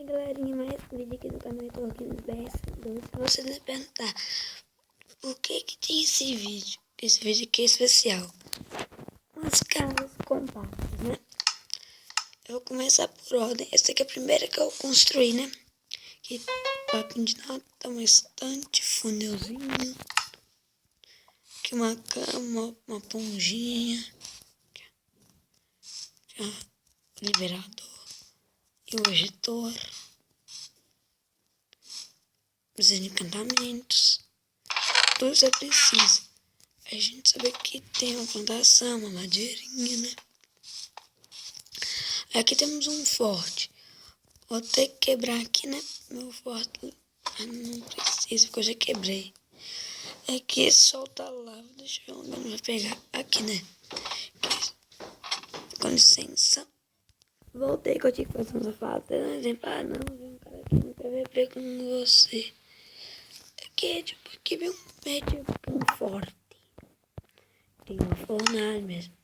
galerinha, mais um vídeo aqui no canal Torquinhos BS2. Se você me perguntar por que tem esse vídeo aqui é especial, umas casas compactas, né? Eu vou começar por ordem. Essa aqui é a primeira que eu construí, né? Que papinho de nata, uma estante, funilzinho, aqui uma cama, uma ponjinha, liberador e o ejetor, os encantamentos. Tudo você precisa. A gente sabe que tem uma plantação, uma madeirinha, né? Aqui temos um forte. Vou ter que quebrar aqui, né? Meu forte. Não precisa, porque eu já quebrei. Aqui solta lava. Deixa eu ver onde vai pegar. Aqui, né? Aqui. Com licença. Voltei que eu tinha que fazer um safado. Não exemplar, não. Vem um cara aqui no PVP com você. Aqui, tipo, aqui vem um forte. Tem uma fornalha mesmo.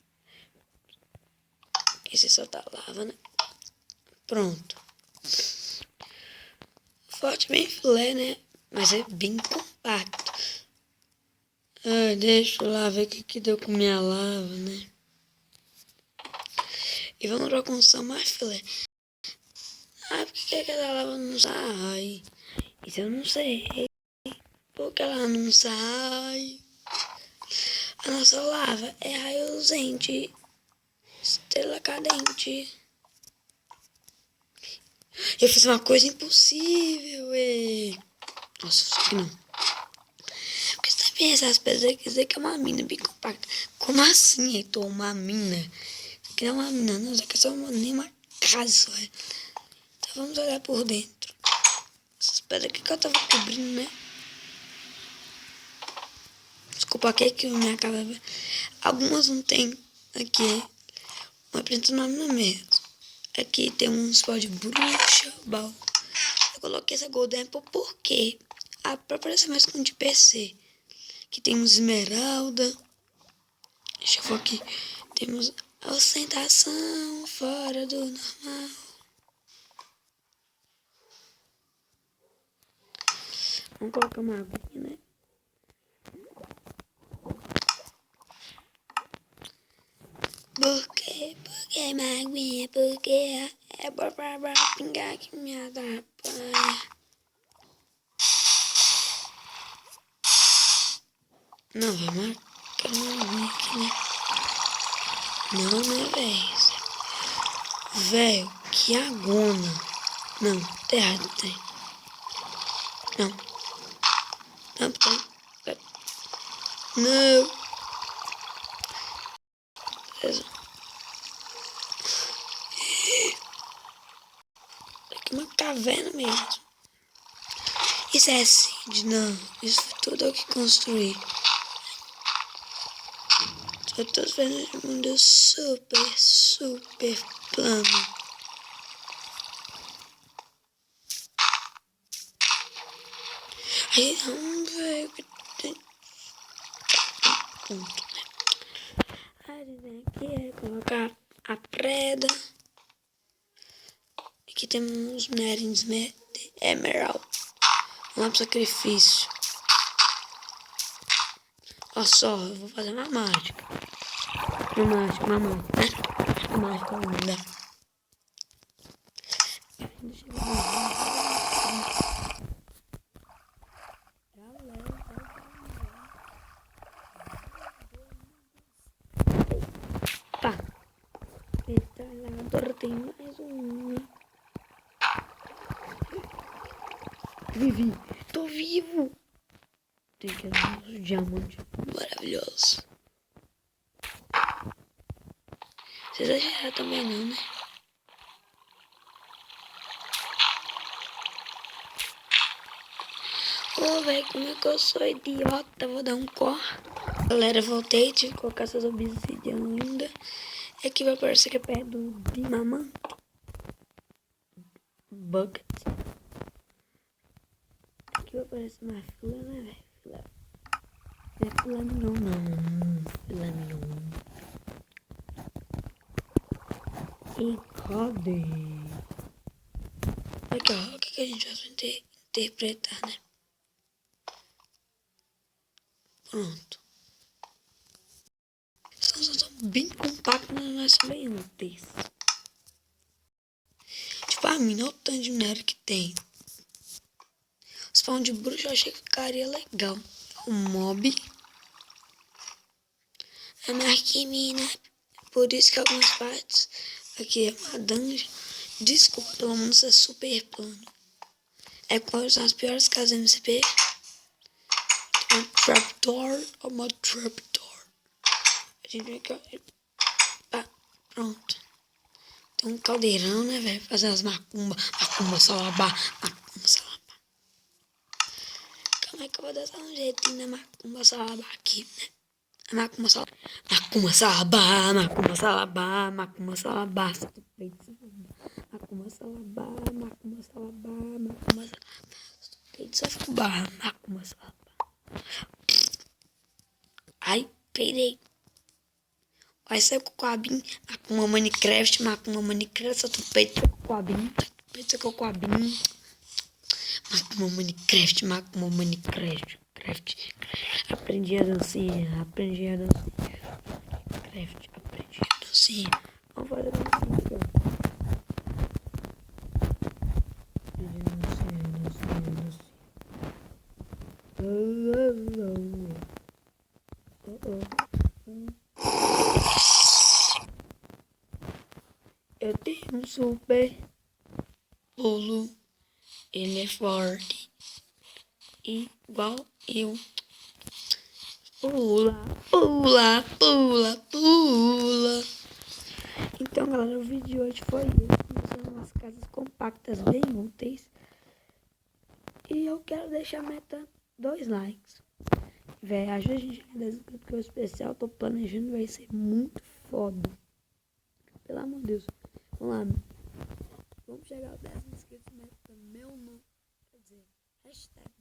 Aqui você solta lava, né? Pronto. Forte bem filé, né? Mas é bem compacto. Deixa eu lá ver o que deu com minha lava, né? E vamos pra construção mais filé. Por que aquela lava não sai? Isso eu não sei. Por que ela não sai? A nossa lava é raiosente. Estrela cadente. Eu fiz uma coisa impossível, Nossa, isso aqui não. Porque você vê essas pedras aqui, isso aqui é uma mina bem compacta. Como assim, Heitor? Uma mina? Isso aqui não é uma mina, não. Isso aqui é só nem uma casa só. Então vamos olhar por dentro. Essas pedras aqui que eu tava cobrindo, né? Desculpa aqui que minha cabeça. Algumas não tem aqui. Mas apresenta uma mina mesmo. Aqui tem uns pó de bruxa, baú. Eu coloquei essa Golden Apple porque pra parecer mais com de PC. Aqui temos esmeralda. Deixa eu ver aqui. Temos ostentação fora do normal. Vamos colocar uma aguinha, né? Por que uma aguinha? Porque é pra pingar que me atrapalha. Não, vai marcar uma aguinha aqui, né? Não, né, velho? Velho, que agona. Não, tá errado, tem. Não. Não, tem. Não. Beleza. Aqui é uma caverna mesmo. Isso é seed? Não. Isso foi tudo eu que construí. Eu tô vendo esse mundo super plano. Aí vamos ver o que tem. Ponto, né? Aí vem aqui é colocar a preda. Aqui temos uns minérios de emerald. Vamos pro sacrifício. Olha só, eu vou fazer uma mágica. Uma mágica linda. Tá. Estralador tem mais um. Vivi. Tô vivo. Tem que usar um diamante maravilhoso. Vocês exageraram também não, né? Velho, como é que eu sou idiota? Vou dar um cor. Galera, voltei, tive que colocar essas obsidian ainda. E aqui vai aparecer que é perto do Diamante Bucket. Aqui vai aparecer uma fila, né, velho? Não é fila não. Fila não. E cadê? Aqui, ó. O que a gente vai interpretar, né? Pronto. São bem compactos, mas não são bem úteis. Tipo, a mina, olha o tanto de minério que tem. Spawn de bruxa eu achei que ficaria legal. O mob. A marquimina. Por isso que algumas partes aqui é uma dungeon. Desculpa, pelo menos é super plano. É quais são as piores casas MCP. Uma trapdoor ou uma trapdoor. A gente vem aqui, ó. Pronto. Tem um caldeirão, né, velho? Fazer as macumba. Macumba salabá. Macumba salabá. Como é que eu vou dar um jeitinho da macumba salabá aqui, né? Macumba salabá. Macumba salabá. Macumba salabá. Macumba salabá. Macumba salabá. Macumba salabá. Macumba salabá. Só fico barra. Macumba salabá. Ai, peidei. Vai ser com a Bin, Macumba Minecraft, Macumba Minecraft, só tu peito com a Bin, peito com a Bin. Macumba Minecraft, Macumba Minecraft, craft. Aprendi a dancinha, aprendi a dancinha. Craft, aprendi a dancinha. Vamos fazer a dancinha aqui, ó. Eu tenho um super bolo, ele é forte, igual eu. Pula, pula, pula, pula. Então, galera, o vídeo de hoje foi esse. São umas casas compactas bem úteis. E eu quero deixar a meta 2 likes. Véi, ajuda a gente a 10 inscritos, porque o especial eu tô planejando, vai ser muito foda. Pelo amor de Deus. Vamos lá. Vamos chegar aos 10 inscritos, meta meu nome. Quer dizer, hashtag.